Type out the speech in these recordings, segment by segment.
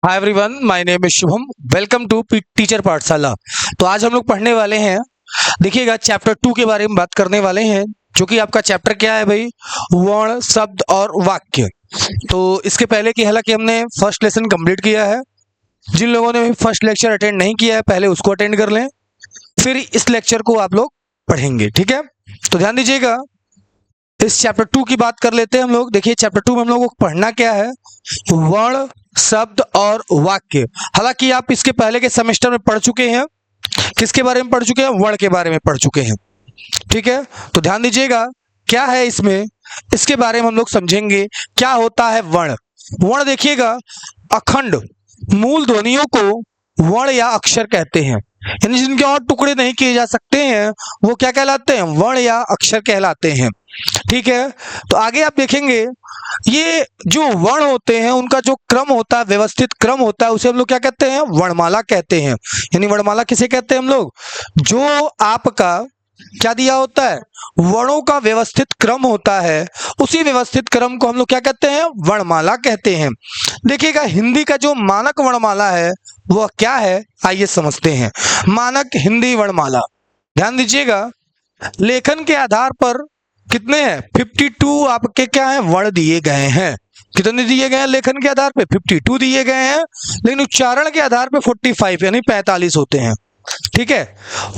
Hi everyone, my name is Shubham. Welcome to teacher Pathshala. तो आज हम लोग पढ़ने वाले हैं, देखिएगा चैप्टर 2 के बारे में बात करने वाले हैं, जो कि आपका चैप्टर क्या है भाई? वर्ण, शब्द और वाक्य। तो इसके पहले की हालांकि हमने फर्स्ट लेसन कंप्लीट किया है। जिन लोगों ने भी फर्स्ट लेक्चर अटेंड नहीं किया है, पहले उसको अटेंड कर लें, फिर इस लेक्चर को आप लोग पढ़ेंगे, ठीक है? तो ध्यान दीजिएगा, इस चैप्टर 2 की बात कर लेते हैं हम लोग। देखिए चैप्टर 2 में हम लोगों को पढ़ना क्या है? वर्ण, शब्द और वाक्य। हालांकि आप इसके पहले के सेमेस्टर में पढ़ चुके हैं। किसके बारे में पढ़ चुके हैं? वर्ण के बारे में पढ़ चुके हैं, ठीक है? तो ध्यान दीजिएगा क्या है इसमें, इसके बारे में हम लोग समझेंगे। क्या होता है वर्ण? वर्ण देखिएगा, अखंड मूल ध्वनियों को वर्ण या अक्षर कहते हैं, यानी जिनके और टुकड़े नहीं किए जा सकते हैं, वो क्या कहलाते हैं? वर्ण या अक्षर कहलाते हैं, ठीक है? तो आगे आप देखेंगे, ये जो वर्ण होते हैं उनका जो क्रम होता है, व्यवस्थित क्रम होता है, उसे हम लोग क्या कहते हैं? वर्णमाला कहते हैं। यानी वर्णमाला किसे कहते हैं हम लोग? जो आपका क्या दिया होता है? वर्णों का व्यवस्थित क्रम होता है, उसी व्यवस्थित क्रम को हम लोग क्या कहते हैं? वर्णमाला कहते हैं। देखिएगा, हिंदी का जो मानक वर्णमाला है वह क्या है, आइए समझते हैं। मानक हिंदी वर्णमाला, ध्यान दीजिएगा, लेखन के आधार पर कितने हैं? 52 आपके क्या है? वर्ण दिए गए हैं। कितने दिए गए हैं लेखन के आधार पे? 52 दिए गए हैं, लेकिन उच्चारण के आधार पे 45 यानी 45 होते हैं, ठीक है?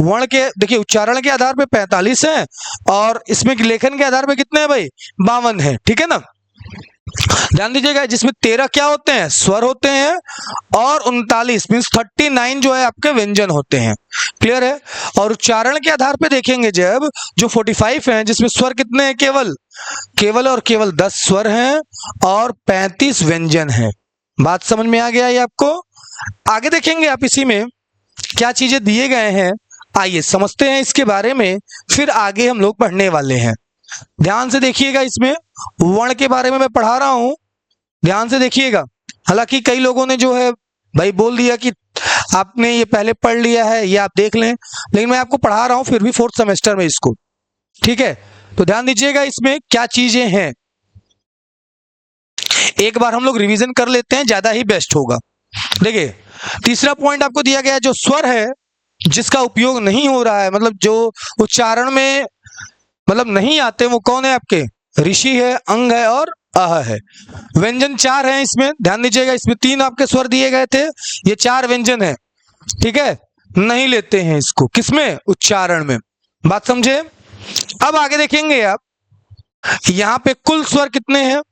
वर्ण के देखिए, उच्चारण के आधार पे 45 हैं, और इसमें लेखन के आधार पे कितने हैं भाई? 52 है, ठीक है ना? ध्यान दीजिएगा, जिसमें 13 क्या होते हैं? स्वर होते हैं, और 39 मीन्स 39 जो है आपके व्यंजन होते हैं। क्लियर है? और उच्चारण के आधार पे देखेंगे जब, जो 45 हैं, जिसमें स्वर कितने हैं? केवल केवल और केवल 10 स्वर हैं और 35 व्यंजन हैं। बात समझ में आ गया ये आपको? आगे देखेंगे आप इसी में क्या चीजें दिए गए हैं, आइए समझते हैं इसके बारे में, फिर आगे हम लोग पढ़ने वाले हैं। ध्यान से देखिएगा, इसमें वर्ण के बारे में मैं पढ़ा रहा हूं, ध्यान से देखिएगा। हालांकि कई लोगों ने जो है भाई बोल दिया कि आपने ये पहले पढ़ लिया है, ये आप देख लें, लेकिन मैं आपको पढ़ा रहा हूं फिर भी 4th सेमेस्टर में इसको, ठीक है? तो ध्यान दीजिएगा इसमें क्या चीजें हैं, एक बार हम लोग रिवीजन कर लेते हैं, ज्यादा ही बेस्ट होगा। देखिए, तीसरा पॉइंट आपको दिया गया है, जो स्वर है जिसका उपयोग नहीं हो रहा है, मतलब जो उच्चारण में मतलब नहीं आते, वो कौन है आपके? ऋषि है, अंग है और अह है। व्यंजन 4 हैं इसमें, ध्यान दीजिएगा, इसमें 3 आपके स्वर दिए गए थे, ये 4 व्यंजन है, ठीक है? नहीं लेते हैं इसको, किसमें? उच्चारण में। बात समझे? अब आगे देखेंगे आप, यहां पे कुल स्वर कितने हैं?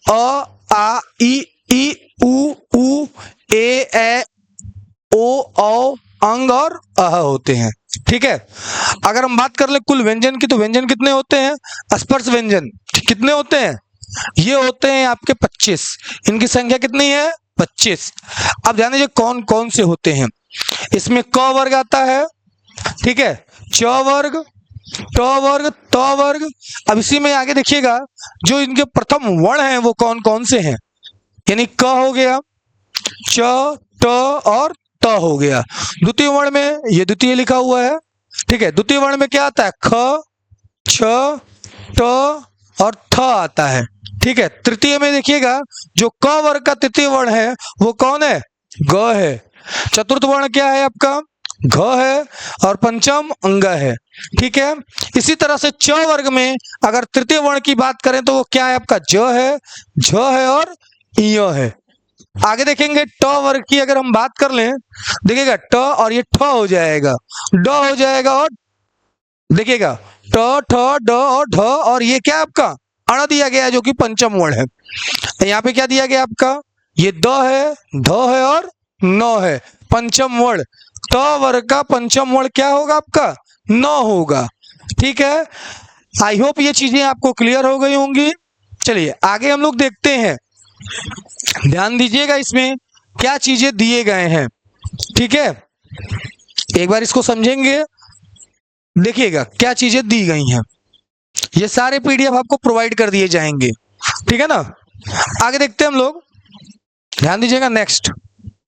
अ, आ, ई, उ, ए, ओ, औ, अंग और अह होते हैं, ठीक है? अगर हम बात कर ले कुल व्यंजन की, तो व्यंजन कितने होते हैं? स्पर्श व्यंजन कितने होते हैं? ये होते हैं आपके 25। इनकी संख्या कितनी है? 25। अब ध्यान दीजिए कौन कौन से होते हैं। इसमें क वर्ग आता है, ठीक है? च वर्ग, ट वर्ग, त वर्ग। अब इसी में आगे देखिएगा, जो इनके प्रथम वर्ण हैं वो कौन कौन से हैं, यानी क हो गया, च, ट और त हो गया। द्वितीय वर्ण में ये द्वितीय लिखा हुआ है, ठीक है? द्वितीय वर्ण में क्या आता है? ख, छ, ट और थ आता है, ठीक है? तृतीय में देखिएगा, जो क वर्ग का तृतीय वर्ण है वो कौन है? ग है। चतुर्थ वर्ण क्या है आपका? घ है, और पंचम अंग है, ठीक है? इसी तरह से च वर्ग में अगर तृतीय वर्ण की बात करें तो वो क्या है आपका? ज है, झ है और य है। आगे देखेंगे ट वर्ग की अगर हम बात कर लें, देखिएगा ट और ये ठ हो जाएगा, ड हो जाएगा, और देखिएगा ट, ठ, ड और ढ, और ये क्या आपका? अण दिया गया है, जो कि पंचम वर्ण है। यहाँ पे क्या दिया गया आपका? ये द है, ध है और न है, पंचम वर्ण। त वर्ग का पंचम वर्ण क्या होगा आपका? न होगा, ठीक है? आई होप ये चीजें आपको क्लियर हो गई होंगी। चलिए आगे हम लोग देखते हैं, ध्यान दीजिएगा इसमें क्या चीजें दिए गए हैं, ठीक है? एक बार इसको समझेंगे, देखिएगा क्या चीजें दी गई हैं। ये सारे पीडीएफ आपको प्रोवाइड कर दिए जाएंगे, ठीक है ना? आगे देखते हैं हम लोग, ध्यान दीजिएगा। नेक्स्ट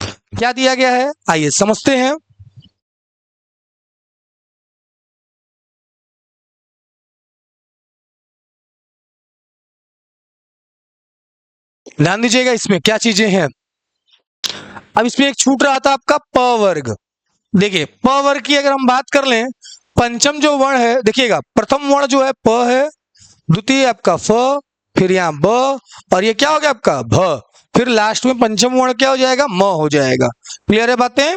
क्या दिया गया है, आइए समझते हैं। ध्यान दीजिएगा इसमें क्या चीजें हैं। अब इसमें एक छूट रहा था आपका प वर्ग। देखिए प वर्ग की अगर हम बात कर लें, पंचम जो वर्ण है, देखिएगा प्रथम वर्ण जो है प है, द्वितीय आपका फ, फिर यहाँ ब, और ये क्या हो गया आपका भ, फिर लास्ट में पंचम वर्ण क्या हो जाएगा, म हो जाएगा। क्लियर है बातें।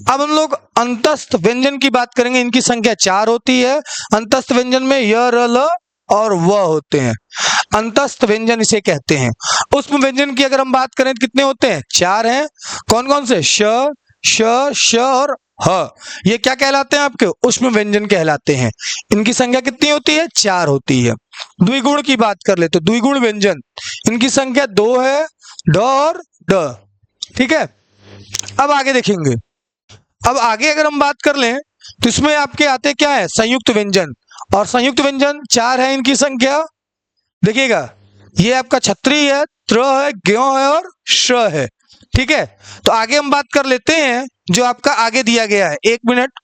अब हम लोग अंतस्थ व्यंजन की बात करेंगे। इनकी संख्या 4 होती है। अंतस्थ व्यंजन में य, र, ल और व होते हैं। अंतस्थ व्यंजन इसे कहते हैं। उष्म व्यंजन की अगर हम बात करें तो कितने होते हैं, 4 हैं। कौन कौन से, श, श, श और ह। ये क्या कहलाते हैं आपके, उष्म व्यंजन कहलाते हैं। इनकी संख्या कितनी होती है, 4 होती है। द्विगुण की बात कर लेते, द्विगुण व्यंजन, इनकी संख्या 2 है, ड और ड। ठीक है, अब आगे देखेंगे। अब आगे अगर हम बात कर लें तो इसमें आपके आते क्या है, संयुक्त व्यंजन। और संयुक्त व्यंजन 4 है इनकी संख्या। देखिएगा ये आपका छत्री है, त्र है, ज्ञ है और श है। ठीक है, तो आगे हम बात कर लेते हैं जो आपका आगे दिया गया है। 1 मिनट।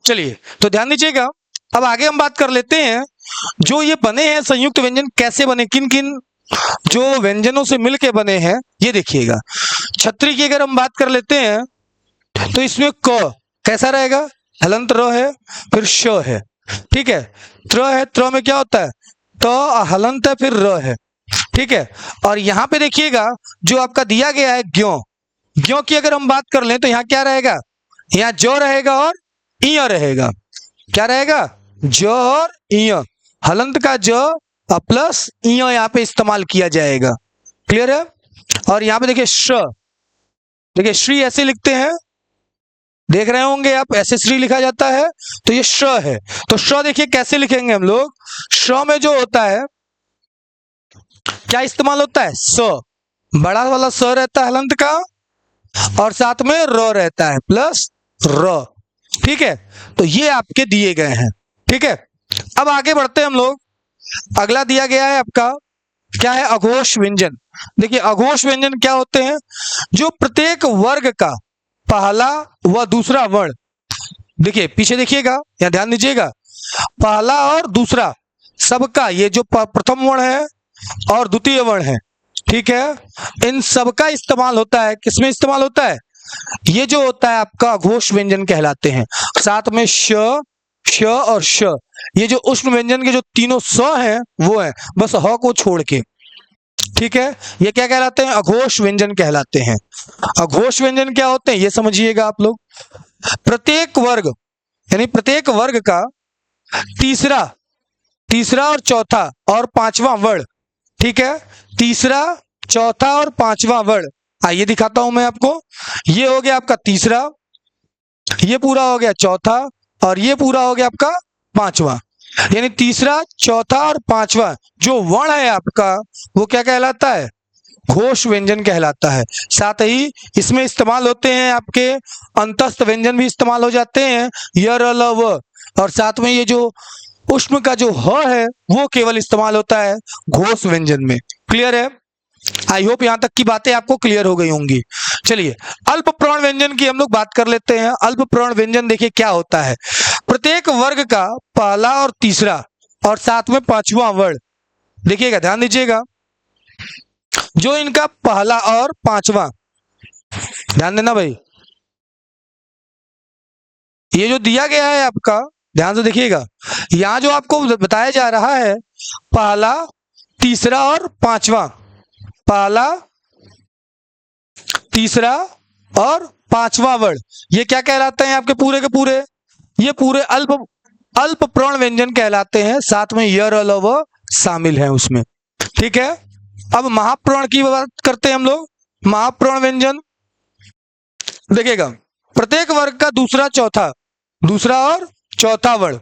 चलिए तो ध्यान दीजिएगा। अब आगे हम बात कर लेते हैं जो ये बने हैं संयुक्त व्यंजन कैसे बने, किन किन जो व्यंजनों से मिलके बने हैं, ये देखिएगा। छत्री की अगर हम बात कर लेते हैं तो इसमें क कैसा रहेगा, हलंत र है, फिर श है। ठीक है, त्र है, त्र में क्या होता है, त हलंत है, फिर र है। ठीक है, और यहां पे देखिएगा जो आपका दिया गया है ज्ञ, ज्ञ की अगर हम बात कर लें तो यहाँ क्या रहेगा, यहाँ जो रहेगा और इय रहेगा। क्या रहेगा, ज और इय, हलंत का ज प्लस इय यहाँ पे इस्तेमाल किया जाएगा। क्लियर है। और यहाँ पे देखिए श, देखिए श्री ऐसे लिखते हैं, देख रहे होंगे आप, ऐसे श्री लिखा जाता है। तो ये श है, तो श देखिए कैसे लिखेंगे हम लोग। श में जो होता है क्या इस्तेमाल होता है, स, बड़ा वाला स रहता है हलंत का, और साथ में र रहता है प्लस र। ठीक है, तो ये आपके दिए गए हैं। ठीक है, अब आगे बढ़ते हैं हम लोग। अगला दिया गया है आपका क्या है, अघोष व्यंजन। देखिए अघोष व्यंजन क्या होते हैं, जो प्रत्येक वर्ग का पहला व दूसरा वर्ण, देखिए पीछे देखिएगा, या ध्यान दीजिएगा, पहला और दूसरा सबका, ये जो प्रथम वर्ण है और द्वितीय वर्ण है, ठीक है, इन सबका इस्तेमाल होता है। किसमें इस्तेमाल होता है, ये जो होता है आपका अघोष व्यंजन कहलाते हैं। साथ में श, श और श, ये जो उष्ण व्यंजन के जो तीनों स हैं वो है, बस ह को छोड़ के। ठीक है, ये क्या कहलाते हैं, अघोष व्यंजन कहलाते हैं। अघोष व्यंजन क्या होते हैं ये समझिएगा आप लोग। प्रत्येक वर्ग, यानी प्रत्येक वर्ग का तीसरा, तीसरा और चौथा और पांचवा वर्ण, ठीक है, तीसरा, चौथा और पांचवा वर्ण, आइए दिखाता हूं मैं आपको। ये हो गया आपका तीसरा, ये पूरा हो गया चौथा, और ये पूरा हो गया आपका पांचवा। यानी तीसरा, चौथा और पांचवा जो वर्ण है आपका वो क्या कहलाता है, घोष व्यंजन कहलाता है। साथ ही इसमें इस्तेमाल होते हैं आपके अंतस्थ व्यंजन भी इस्तेमाल हो जाते हैं, य, र, ल, व, और साथ में ये जो उष्म का जो ह है वो केवल इस्तेमाल होता है घोष व्यंजन में। क्लियर है। आई होप यहां तक की बातें आपको क्लियर हो गई होंगी। चलिए अल्प प्रण व्यंजन की हम लोग बात कर लेते हैं। अल्प प्रण व्यंजन देखिए क्या होता है, प्रत्येक वर्ग का पहला और तीसरा और साथ में पांचवा वर्ण, देखिएगा ध्यान दीजिएगा, जो इनका पहला और पांचवा, ध्यान देना भाई, ये जो दिया गया है आपका, ध्यान से देखिएगा, यहां जो आपको बताया जा रहा है पहला, तीसरा और पांचवा, पहला, तीसरा और पांचवा वर्ण, ये क्या कहलाते हैं आपके पूरे के पूरे, ये पूरे अल्प, अल्प प्रण व्यंजन कहलाते हैं। साथ में य, र, ल, व शामिल है उसमें। ठीक है, अब महाप्रण की बात करते हैं हम लोग। महाप्रण व्यंजन देखिएगा, प्रत्येक वर्ग का दूसरा, चौथा, दूसरा और चौथा वर्ण,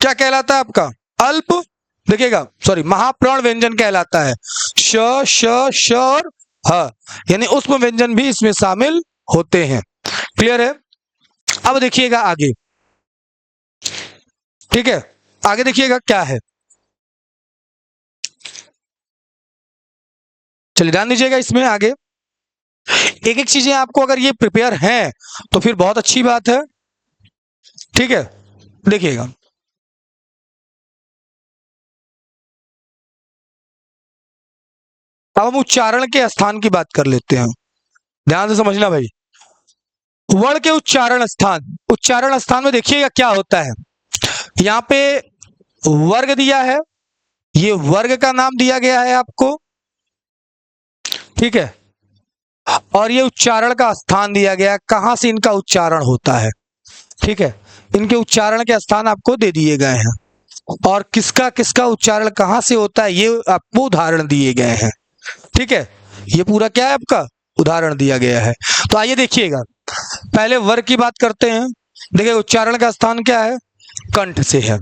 क्या कहलाता है आपका? अल्प, देखिएगा सॉरी, महाप्राण व्यंजन कहलाता है। श, श, श और ह, यानी ऊष्म व्यंजन भी इसमें शामिल होते हैं। क्लियर है? अब देखिएगा आगे, ठीक है, आगे देखिएगा क्या है। चलिए ध्यान दीजिएगा इसमें आगे एक एक चीजें आपको अगर ये प्रिपेयर हैं तो फिर बहुत अच्छी बात है। ठीक है, देखिएगा अब हम उच्चारण के स्थान की बात कर लेते हैं। ध्यान से समझना भाई, वर्ण के उच्चारण स्थान, उच्चारण स्थान में देखिएगा क्या होता है। यहाँ पे वर्ग दिया है, ये वर्ग का नाम दिया गया है आपको, ठीक है, और ये उच्चारण का स्थान दिया गया है, कहां से इनका उच्चारण होता है। ठीक है, इनके उच्चारण के स्थान आपको दे दिए गए हैं और किसका किसका उच्चारण कहां से होता है ये आपको उदाहरण दिए गए हैं। ठीक है, ये पूरा क्या है आपका उदाहरण दिया गया है। तो आइए देखिएगा, पहले वर्ग की बात करते हैं। देखिए उच्चारण का स्थान क्या है? कंठ से है।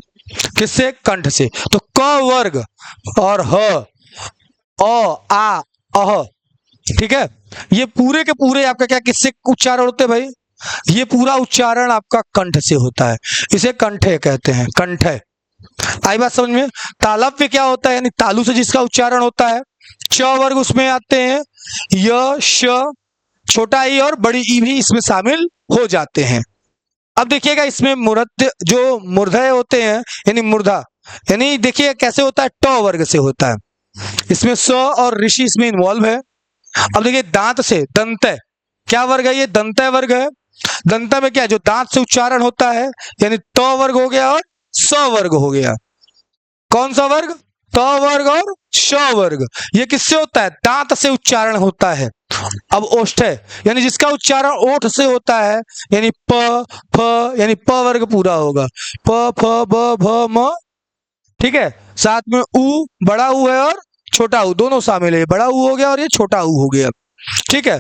किससे? कंठ से। तो क वर्ग और ह, अ, आ, अह, ठीक है, ये पूरे के पूरे आपका क्या किससे उच्चारण होते हैं भाई? ये पूरा उच्चारण आपका कंठ से होता है, इसे कंठे कहते हैं, कंठे। आई बात समझ में? तालव्य क्या होता है? यानी तालु से जिसका उच्चारण होता है। च वर्ग उसमें आते हैं, य, श, छोटा ई और बड़ी ई भी इसमें शामिल हो जाते हैं। अब देखिएगा इसमें मूर्ध जो मूर्धय होते हैं यानी मूर्धा, यानी देखिए कैसे होता है, ट वर्ग से होता है, इसमें स और ऋषि इसमें इन्वॉल्व है। अब देखिए दांत से, दंत क्या वर्ग है? ये दंत वर्ग है। दंत में क्या है? जो दांत से उच्चारण होता है, यानी त वर्ग हो गया और स वर्ग हो गया। कौन सा वर्ग? त वर्ग और श वर्ग। ये किससे होता है? दांत से उच्चारण होता है। अब ओष्ठ यानी जिसका उच्चारण ओठ से होता है, यानी प, फ, यानी प वर्ग पूरा होगा, प, फ, ब, भ, म, ठीक है, साथ में उ, बड़ा उ है और छोटा उ दोनों शामिल है, बड़ा उ हो गया और ये छोटा उ हो गया। ठीक है,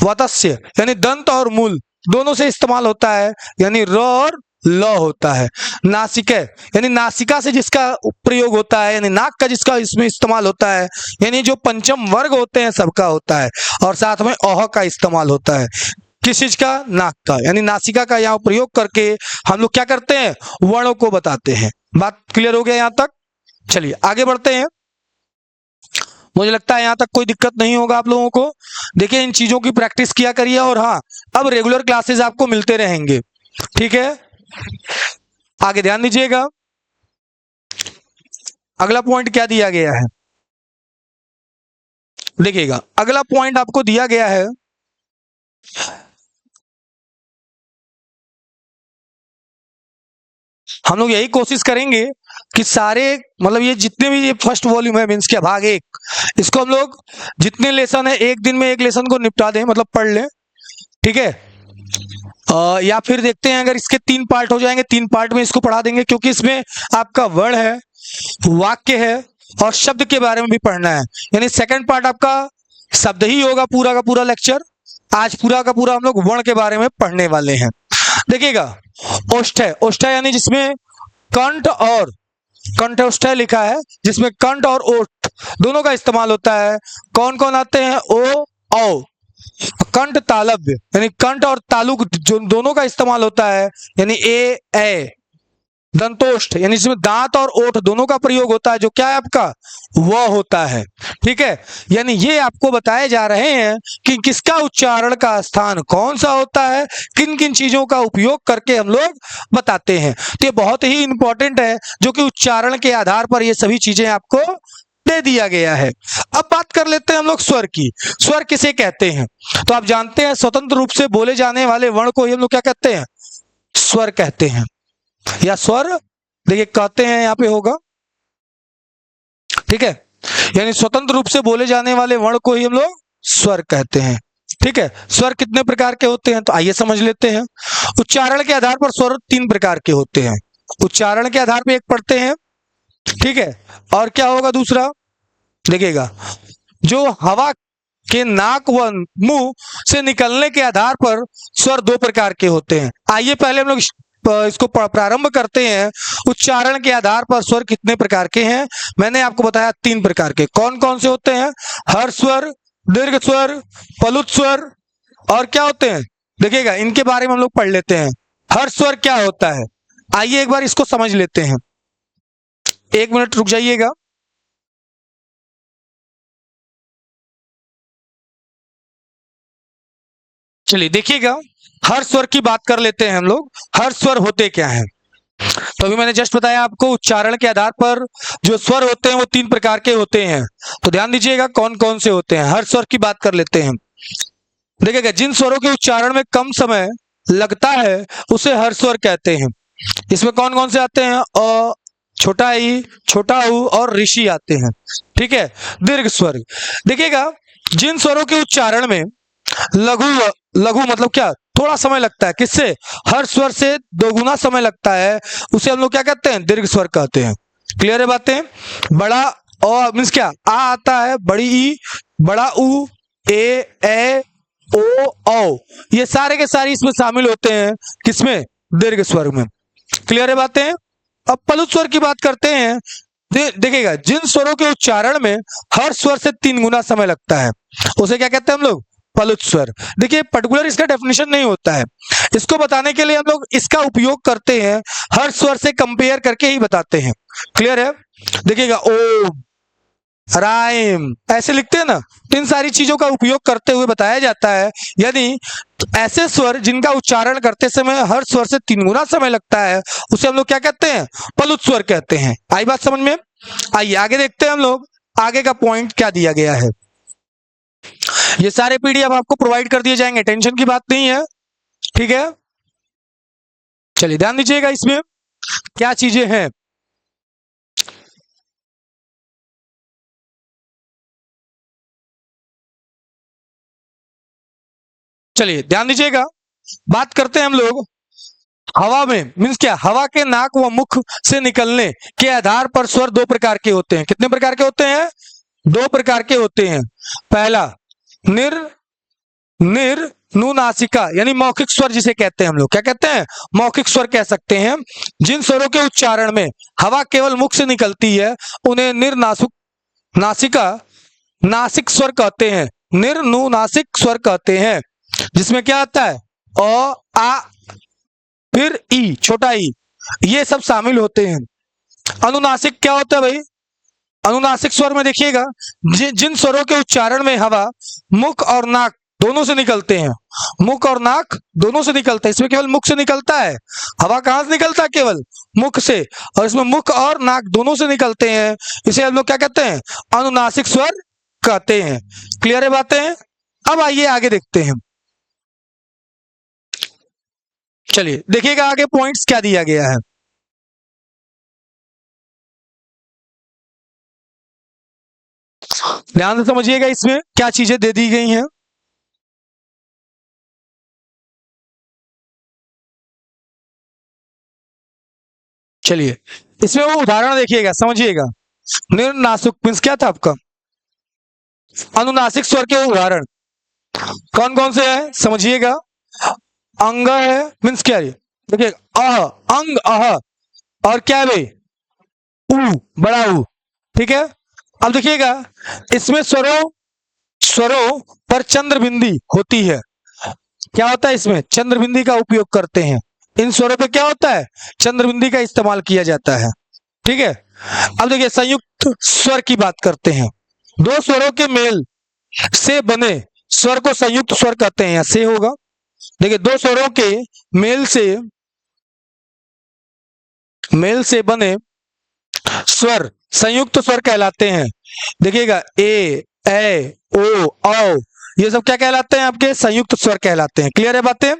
वतस्य यानी दंत और मूल दोनों से इस्तेमाल होता है, यानी र और ल होता है। नासिक यानी नासिका से जिसका प्रयोग होता है, यानी नाक का जिसका इसमें इस्तेमाल होता है, यानी जो पंचम वर्ग होते हैं सबका होता है, और साथ में अह का इस्तेमाल होता है। किस चीज का? नाक का, यानी नासिका का यहाँ प्रयोग करके हम लोग क्या करते हैं? वर्णों को बताते हैं। बात क्लियर हो गया यहाँ तक? चलिए आगे बढ़ते हैं। मुझे लगता है यहाँ तक कोई दिक्कत नहीं होगा आप लोगों को। देखिए इन चीजों की प्रैक्टिस किया करिए, और हाँ अब रेगुलर क्लासेस आपको मिलते रहेंगे। ठीक है, आगे ध्यान दीजिएगा, अगला पॉइंट क्या दिया गया है। देखिएगा अगला पॉइंट आपको दिया गया है, हम लोग यही कोशिश करेंगे कि सारे मतलब ये जितने भी ये फर्स्ट वॉल्यूम है मीन्स क्या भाग 1, इसको हम लोग जितने लेसन है एक दिन में एक लेसन को निपटा दें, मतलब पढ़ लें। ठीक है, या फिर देखते हैं अगर इसके 3 पार्ट हो जाएंगे, 3 पार्ट में इसको पढ़ा देंगे, क्योंकि इसमें आपका वर्ण है, वाक्य है और शब्द के बारे में भी पढ़ना है। यानी सेकंड पार्ट आपका शब्द ही होगा पूरा का पूरा लेक्चर। आज पूरा का पूरा हम लोग वर्ण के बारे में पढ़ने वाले हैं। देखिएगा ओष्ठ्य, ओष्ठ्य यानी जिसमें कंठ और कंठ ओष्ठ्य लिखा है, जिसमें कंठ और ओठ दोनों का इस्तेमाल होता है। कौन कौन आते हैं? ओ, औ। कंठ तालव्य यानी कंठ और तालु जो दोनों का इस्तेमाल होता है, यानी ए, ए। दंतोष्ठ यानी जिसमें दांत और ओठ दोनों का प्रयोग होता है, जो क्या है आपका? वह होता है। ठीक है, यानी ये आपको बताए जा रहे हैं कि किसका उच्चारण का स्थान कौन सा होता है, किन किन चीजों का उपयोग करके हम लोग बताते हैं। तो ये बहुत ही इंपॉर्टेंट है, जो कि उच्चारण के आधार पर ये सभी चीजें आपको दे दिया गया है। अब बात कर लेते हैं हम लोग स्वर की। स्वर किसे कहते हैं? तो आप जानते हैं स्वतंत्र रूप से बोले जाने वाले वर्ण को ही हम लोग क्या कहते हैं? स्वर कहते हैं, या स्वर देखिए कहते हैं यहाँ पे होगा। ठीक है, यानी स्वतंत्र रूप से बोले जाने वाले वर्ण को ही हम लोग स्वर कहते हैं। ठीक है, स्वर कितने प्रकार के होते हैं? तो आइए समझ लेते हैं। उच्चारण के आधार पर स्वर 3 प्रकार के होते हैं। उच्चारण के आधार पर एक पढ़ते हैं, ठीक है, और क्या होगा दूसरा? देखिएगा जो हवा के नाक व मुंह से निकलने के आधार पर स्वर 2 प्रकार के होते हैं। आइए पहले हम लोग इसको प्रारंभ करते हैं, उच्चारण के आधार पर स्वर कितने प्रकार के हैं? मैंने आपको बताया 3 प्रकार के। कौन कौन से होते हैं? हर्ष स्वर, दीर्घ स्वर, प्लुत स्वर और क्या होते हैं? देखिएगा इनके बारे में हम लोग पढ़ लेते हैं। हर्ष स्वर क्या होता है? आइए एक बार इसको समझ लेते हैं। 1 मिनट रुक जाइएगा। चलिए देखिएगा, हर्ष स्वर की बात कर लेते हैं हम लोग। हर्ष स्वर होते क्या हैं? तो अभी मैंने जस्ट बताया आपको, उच्चारण के आधार पर जो स्वर होते हैं वो 3 प्रकार के होते हैं। तो ध्यान दीजिएगा कौन कौन से होते हैं। हर्ष स्वर की बात कर लेते हैं। देखिएगा, जिन स्वरों के उच्चारण में कम समय लगता है उसे हर्ष स्वर कहते हैं। इसमें कौन कौन से आते हैं? अ, छोटा ई, छोटा ऊ और ऋषि आते हैं। ठीक है। दीर्घ स्वर, देखिएगा जिन स्वरों के उच्चारण में लघु लघु मतलब क्या, थोड़ा समय लगता है। किससे? हर्ष स्वर से 2 गुना समय लगता है, उसे हम लोग क्या कहते हैं? दीर्घ स्वर कहते हैं। क्लियर है बातें? बड़ा अ मीन्स क्या, आ आता है, बड़ी ई, बड़ा ऊ, ए ओ औ, ये सारे के सारे इसमें शामिल होते हैं। किसमें? दीर्घ स्वर में। क्लियर है बातें? अब प्लुत स्वर की बात करते हैं। देखिएगा जिन स्वरों के उच्चारण में हर्ष स्वर से 3 गुना समय लगता है उसे क्या कहते हैं हम लोग? प्लुत स्वर। देखिए पर्टिकुलर इसका डेफिनेशन नहीं होता है, इसको बताने के लिए हम लोग इसका उपयोग करते हैं, हर्ष स्वर से कंपेयर करके ही बताते हैं। क्लियर है? देखिएगा ओम, राइम ऐसे लिखते हैं ना, तो इन सारी चीजों का उपयोग करते हुए बताया जाता है। यानी ऐसे स्वर जिनका उच्चारण करते समय हर्ष स्वर से 3 गुना समय लगता है उसे हम लोग क्या कहते हैं? प्लुत स्वर कहते हैं। आई बात समझ में? आइए आगे देखते हैं हम लोग आगे का पॉइंट क्या दिया गया है। ये सारे पीडीएफ आपको प्रोवाइड कर दिए जाएंगे, टेंशन की बात नहीं है। ठीक है, चलिए ध्यान दीजिएगा इसमें क्या चीजें हैं। चलिए ध्यान दीजिएगा, बात करते हैं हम लोग हवा में, मीन्स क्या, हवा के नाक व मुख से निकलने के आधार पर स्वर 2 प्रकार के होते हैं। कितने प्रकार के होते हैं? 2 प्रकार के होते हैं। पहला निर्नुनासिका यानी मौखिक स्वर जिसे कहते हैं हम लोग, क्या कहते हैं? मौखिक स्वर कह सकते हैं। जिन स्वरों के उच्चारण में हवा केवल मुख से निकलती है उन्हें नासिका नासिक स्वर कहते हैं। निर्नुनासिक स्वर कहते हैं, जिसमें क्या आता है? अ, आ, फिर ई, छोटा ई, ये सब शामिल होते हैं। अनुनासिक क्या होता है भाई? अनुनासिक स्वर में देखिएगा जिन स्वरों के उच्चारण में हवा मुख और नाक दोनों से निकलते हैं, मुख और नाक दोनों से निकलते हैं, इसमें केवल मुख से निकलता है। हवा कहां से निकलता है? केवल मुख से, और इसमें मुख और नाक दोनों से निकलते हैं, इसे हम लोग क्या कहते हैं? अनुनासिक स्वर कहते हैं। क्लियर है बातें? अब आइए आगे देखते हैं। चलिए देखिएगा आगे पॉइंट्स क्या दिया गया है। ध्यान से समझिएगा इसमें क्या चीजें दे दी गई हैं। चलिए इसमें वो उदाहरण देखिएगा, समझिएगा। निर्नासिक मीन्स क्या था आपका? अनुनासिक स्वर के उदाहरण कौन कौन से हैं समझिएगा। अंग है, मीन्स क्या है? देखिए अह, अंग अह, और क्या है भाई? ऊ, बड़ा ऊ। ठीक है, अब देखिएगा इसमें स्वरों स्वरों पर चंद्र बिंदी होती है। क्या होता है इसमें? चंद्र बिंदी का उपयोग करते हैं। इन स्वरों पे क्या होता है? चंद्र बिंदी का इस्तेमाल किया जाता है। ठीक है, अब देखिए संयुक्त स्वर की बात करते हैं। 2 स्वरों के मेल से बने स्वर को संयुक्त स्वर कहते हैं। से होगा, देखिए 2 स्वरों के मेल से बने स्वर संयुक्त स्वर कहलाते हैं। देखिएगा ए ओ औ, ये सब क्या कहलाते हैं? आपके संयुक्त स्वर कहलाते हैं। क्लियर है बातें?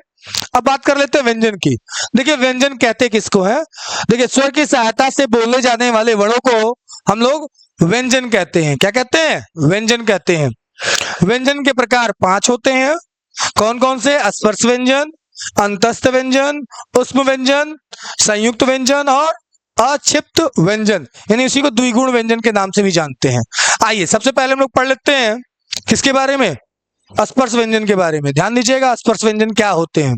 अब बात कर लेते हैं व्यंजन की। देखिए व्यंजन कहते किसको है? देखिए स्वर की सहायता से बोले जाने वाले वर्णों को हम लोग व्यंजन कहते हैं। क्या कहते हैं? व्यंजन कहते हैं। व्यंजन के प्रकार 5 होते हैं। कौन कौन से? स्पर्श व्यंजन, अंतस्थ व्यंजन, उष्म व्यंजन, संयुक्त व्यंजन और अक्षिप्त व्यंजन, यानी इसी को द्विगुण व्यंजन के नाम से भी जानते हैं। आइए सबसे पहले हम लोग पढ़ लेते हैं किसके बारे में? स्पर्श व्यंजन के बारे में। ध्यान दीजिएगा स्पर्श व्यंजन क्या होते हैं।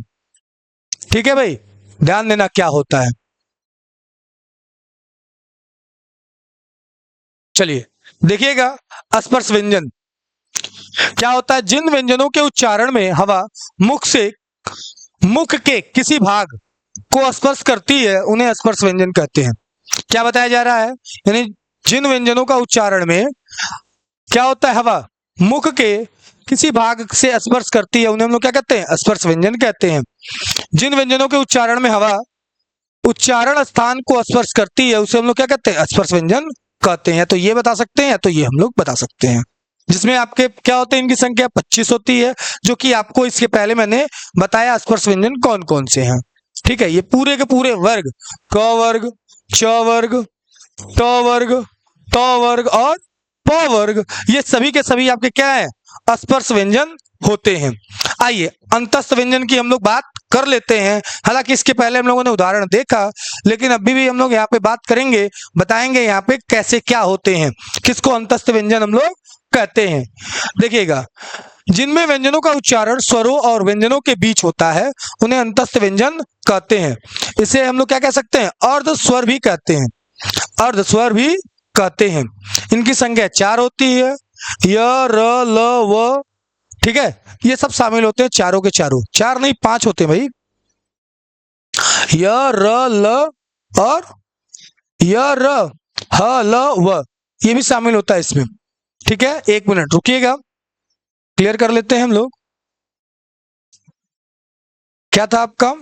ठीक है भाई, ध्यान देना क्या होता है। चलिए देखिएगा, स्पर्श व्यंजन क्या होता है। जिन व्यंजनों के उच्चारण में हवा मुख के किसी भाग को स्पर्श करती है उन्हें स्पर्श व्यंजन कहते हैं। क्या बताया जा रहा है, यानी जिन व्यंजनों का उच्चारण में क्या होता है, हवा मुख के किसी भाग से स्पर्श करती है उन्हें हम लोग क्या कहते हैं, स्पर्श व्यंजन कहते हैं। जिन व्यंजनों के उच्चारण में हवा उच्चारण स्थान को स्पर्श करती है उसे हम लोग क्या कहते हैं, स्पर्श व्यंजन कहते हैं। तो ये बता सकते हैं या तो ये हम लोग बता सकते हैं। जिसमें आपके क्या होते हैं, इनकी संख्या 25 होती है, जो कि आपको इसके पहले मैंने बताया स्पर्श व्यंजन कौन कौन से हैं। ठीक है, ये पूरे के पूरे वर्ग, क वर्ग, च वर्ग, ट वर्ग, त वर्ग और प वर्ग, ये सभी के सभी आपके क्या है, स्पर्श व्यंजन होते हैं। आइए अंतस्थ व्यंजन की हम लोग बात कर लेते हैं। हालांकि इसके पहले हम लोगों ने उदाहरण देखा, लेकिन अभी भी हम लोग यहाँ पे बात करेंगे, बताएंगे यहाँ पे कैसे क्या होते हैं, किसको अंतस्थ व्यंजन हम लोग कहते हैं। देखिएगा, जिनमें व्यंजनों का उच्चारण स्वरों और व्यंजनों के बीच होता है उन्हें अंतस्थ व्यंजन कहते हैं। इसे हम लोग क्या कह सकते हैं, अर्ध स्वर भी कहते हैं, अर्ध स्वर भी कहते हैं। इनकी संख्या 4 होती है, य र ल व, ठीक है, ये सब शामिल होते हैं, चारों के चारों, 4 नहीं 5 होते हैं भाई, य र ल और य र ह ल व, ये भी शामिल होता है इसमें। ठीक है, 1 मिनट रुकिएगा, क्लियर कर लेते हैं हम लोग। क्या था आपका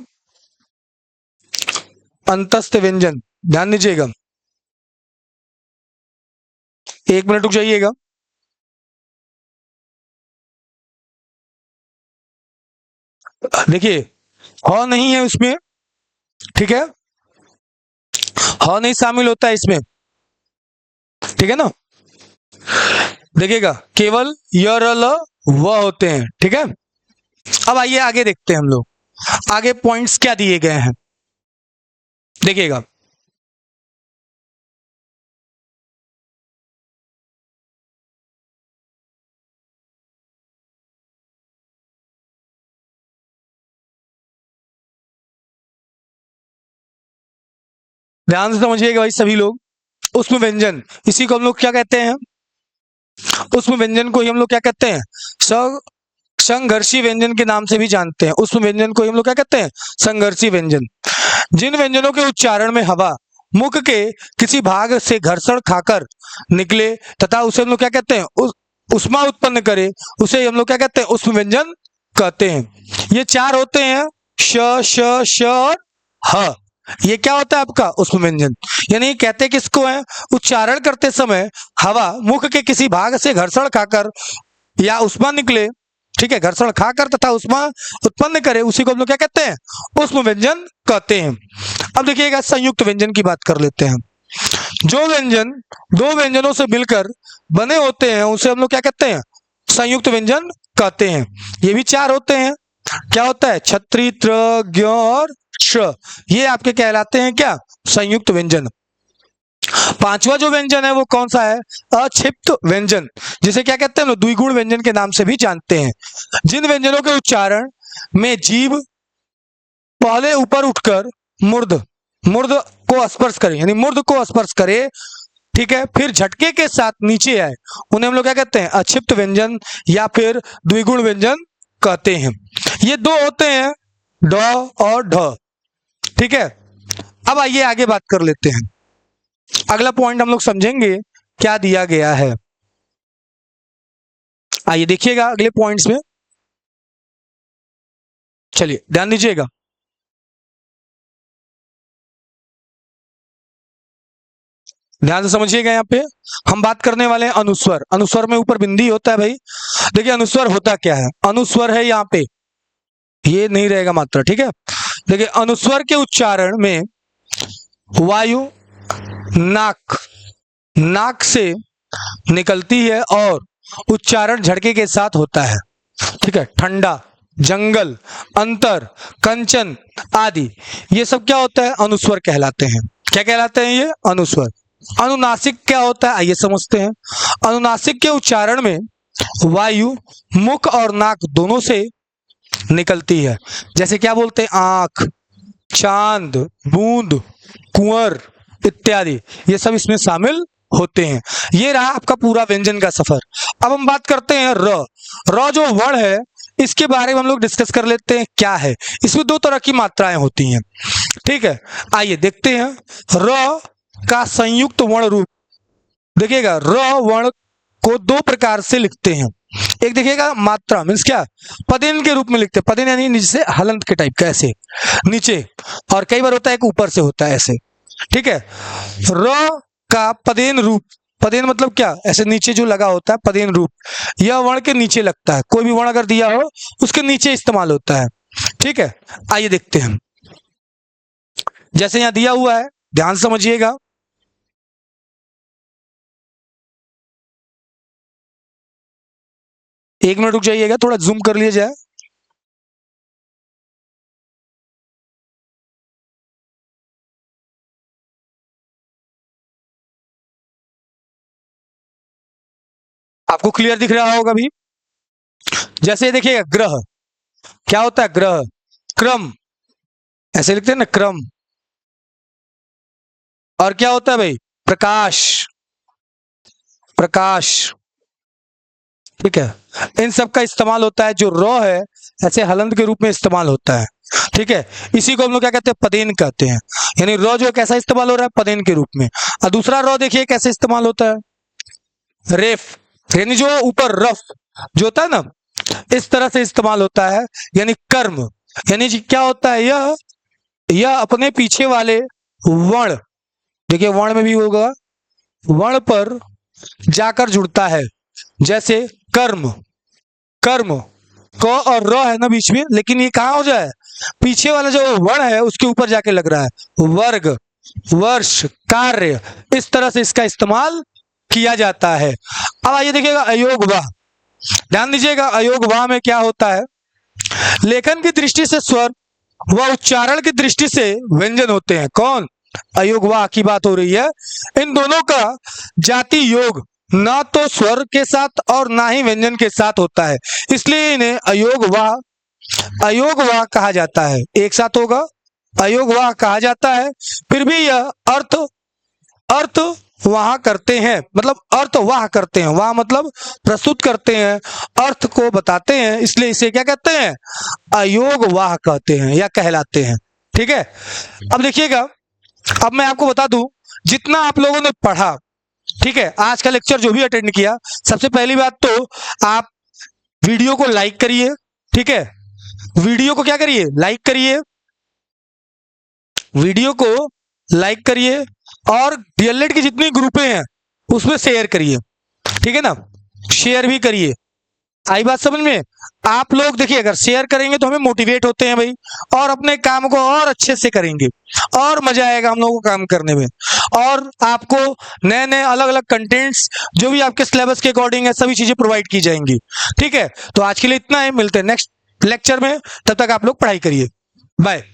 अंतस्थ व्यंजन, ध्यान दीजिएगा, 1 मिनट रुक जाइएगा। देखिए ह नहीं है उसमें, ठीक है, ह नहीं शामिल होता है इसमें, ठीक है ना। देखिएगा, केवल य र ल व होते हैं। ठीक है, अब आइए आगे देखते हैं हम लोग, आगे पॉइंट्स क्या दिए गए हैं। देखिएगा, ध्यान से समझिएगा भाई सभी लोग, उसमें व्यंजन, इसी को हम लोग क्या कहते हैं, उसमें व्यंजन को ही हम लोग क्या कहते हैं, संघर्षी व्यंजन के नाम से भी जानते हैं। उसमें व्यंजन को ही हम लोग क्या कहते हैं, संघर्षी व्यंजन। जिन व्यंजनों के उच्चारण में हवा मुख के किसी भाग से घर्षण खाकर निकले तथा उसे हम लोग क्या कहते हैं, उष्मा उत्पन्न करे, उसे हम लोग क्या कहते हैं, उष्म व्यंजन कहते हैं। ये 4 होते हैं, श श श और ह। ये क्या होता है आपका उष्म व्यंजन, यानी कहते किसको है, उच्चारण करते समय हवा मुख के किसी भाग से घर्षण खाकर या उष्मा निकले, ठीक है, घर्षण खाकर तथा उष्मा उत्पन्न करे, उसी को हम लोग क्या कहते हैं, उष्म व्यंजन कहते हैं। अब देखिएगा, संयुक्त व्यंजन की बात कर लेते हैं। जो व्यंजन 2 व्यंजनों से मिलकर बने होते हैं उसे हम लोग क्या कहते हैं, संयुक्त व्यंजन कहते हैं। ये भी 4 होते हैं, क्या होता है, छत्री, त्र, ज्ञ और श, ये आपके कहलाते हैं क्या, संयुक्त व्यंजन। 5वां जो व्यंजन है वो कौन सा है, अक्षिप्त व्यंजन, जिसे क्या कहते हैं, द्विगुण व्यंजन के नाम से भी जानते हैं। जिन व्यंजनों के उच्चारण में जीभ पहले ऊपर उठकर मूर्ध मूर्ध को स्पर्श करे, यानी मूर्ध को स्पर्श करे, ठीक है, फिर झटके के साथ नीचे आए, उन्हें हम लोग क्या कहते हैं, अक्षिप्त व्यंजन या फिर द्विगुण व्यंजन कहते हैं। ये 2 होते हैं, ड और ढ। ठीक है, अब आइए आगे बात कर लेते हैं। अगला पॉइंट हम लोग समझेंगे क्या दिया गया है। आइए देखिएगा अगले पॉइंट्स में, चलिए ध्यान दीजिएगा। ध्यान से समझिएगा, यहाँ पे हम बात करने वाले हैं अनुस्वर। अनुस्वर में ऊपर बिंदी होता है भाई। देखिए अनुस्वर होता क्या है, अनुस्वर है यहाँ पे, ये नहीं रहेगा मात्रा, ठीक है। देखिए अनुस्वर के उच्चारण में वायु नाक से निकलती है और उच्चारण झटके के साथ होता है, ठीक है। ठंडा, जंगल, अंतर, कंचन आदि, ये सब क्या होता है, अनुस्वर कहलाते हैं। क्या कहलाते हैं ये, अनुस्वर। अनुनासिक क्या होता है, आइए समझते हैं। अनुनासिक के उच्चारण में वायु मुख और नाक दोनों से निकलती है, जैसे क्या बोलते हैं, आंख, चांद, बूंद, कुंवर इत्यादि, ये सब इसमें शामिल होते हैं। ये रहा आपका पूरा व्यंजन का सफर। अब हम बात करते हैं र। र जो वर्ण है इसके बारे में हम लोग डिस्कस कर लेते हैं क्या है। इसमें दो तरह की मात्राएं होती हैं, ठीक है। आइए देखते हैं र का संयुक्त वर्ण रूप। देखिएगा र वर्ण को दो प्रकार से लिखते हैं। एक देखिएगा मात्रा मीन्स क्या, पदेन के रूप में लिखते हैं। पदेन यानी नीचे से हलंत के टाइप का, ऐसे नीचे, और कई बार होता है कि ऊपर से होता है ऐसे, ठीक है। र का पदेन रूप, पदेन मतलब क्या, ऐसे नीचे जो लगा होता है पदेन रूप, यह वर्ण के नीचे लगता है। कोई भी वर्ण अगर दिया हो उसके नीचे इस्तेमाल होता है, ठीक है। आइए देखते हैं, जैसे यहां दिया हुआ है, ध्यान समझिएगा। एक मिनट रुक जाइएगा, थोड़ा जूम कर लिया जाए। आपको क्लियर दिख रहा होगा अभी। जैसे देखिएगा ग्रह, क्या होता है ग्रह, क्रम, ऐसे लिखते हैं ना क्रम। और क्या होता है भाई, प्रकाश, प्रकाश, ठीक है। इन सब का इस्तेमाल होता है। जो र है ऐसे हलंत के रूप में इस्तेमाल होता है, ठीक है। इसी को हम लोग क्या कहते हैं, पदेन कहते हैं। यानी र जो कैसा इस्तेमाल हो रहा है, पदेन के रूप में। और दूसरा र देखिए कैसे इस्तेमाल होता है, रेफ, यानी जो ऊपर रफ जो होता है ना, इस तरह से इस्तेमाल होता है। यानी कर्म, यानी क्या होता है, यह अपने पीछे वाले वर्ण, देखिए वर्ण में भी होगा, वर्ण पर जाकर जुड़ता है। जैसे कर्म, कर्म क और र है ना बीच में, लेकिन ये कहाँ हो जाए, पीछे वाला जो वर्ण है उसके ऊपर जाके लग रहा है। वर्ग, वर्ष, कार्य, इस तरह से इसका इस्तेमाल किया जाता है। अब आइए देखिएगा अयोगवाह, ध्यान दीजिएगा अयोगवाह में क्या होता है। लेखन की दृष्टि से स्वर व उच्चारण की दृष्टि से व्यंजन होते हैं। कौन, अयोगवाह की बात हो रही है। इन दोनों का जाति योग ना तो स्वर के साथ और ना ही व्यंजन के साथ होता है, इसलिए इन्हें अयोगवाह, अयोगवाह कहा जाता है। एक साथ होगा, अयोगवाह कहा जाता है। फिर भी यह अर्थ, अर्थ वहां करते हैं, मतलब अर्थ वाह करते हैं, वाह मतलब प्रस्तुत करते हैं, अर्थ को बताते हैं, इसलिए इसे क्या कहते हैं, अयोगवाह कहते हैं या कहलाते हैं, ठीक है। अब देखिएगा, अब मैं आपको बता दूं, जितना आप लोगों ने पढ़ा, ठीक है, आज का लेक्चर जो भी अटेंड किया, सबसे पहली बात तो आप वीडियो को लाइक करिए, ठीक है। वीडियो को क्या करिए, लाइक करिए, वीडियो को लाइक करिए, और डीएलएड की जितनी ग्रुपें हैं उसमें शेयर करिए, ठीक है ना, शेयर भी करिए। आई बात समझ में। आप लोग देखिए अगर शेयर करेंगे तो हमें मोटिवेट होते हैं भाई, और अपने काम को और अच्छे से करेंगे, और मजा आएगा हम लोगों को काम करने में। और आपको नए नए अलग अलग कंटेंट्स जो भी आपके सिलेबस के अकॉर्डिंग है सभी चीजें प्रोवाइड की जाएंगी, ठीक है। तो आज के लिए इतना है, मिलते हैं नेक्स्ट लेक्चर में, तब तक आप लोग पढ़ाई करिए, बाय।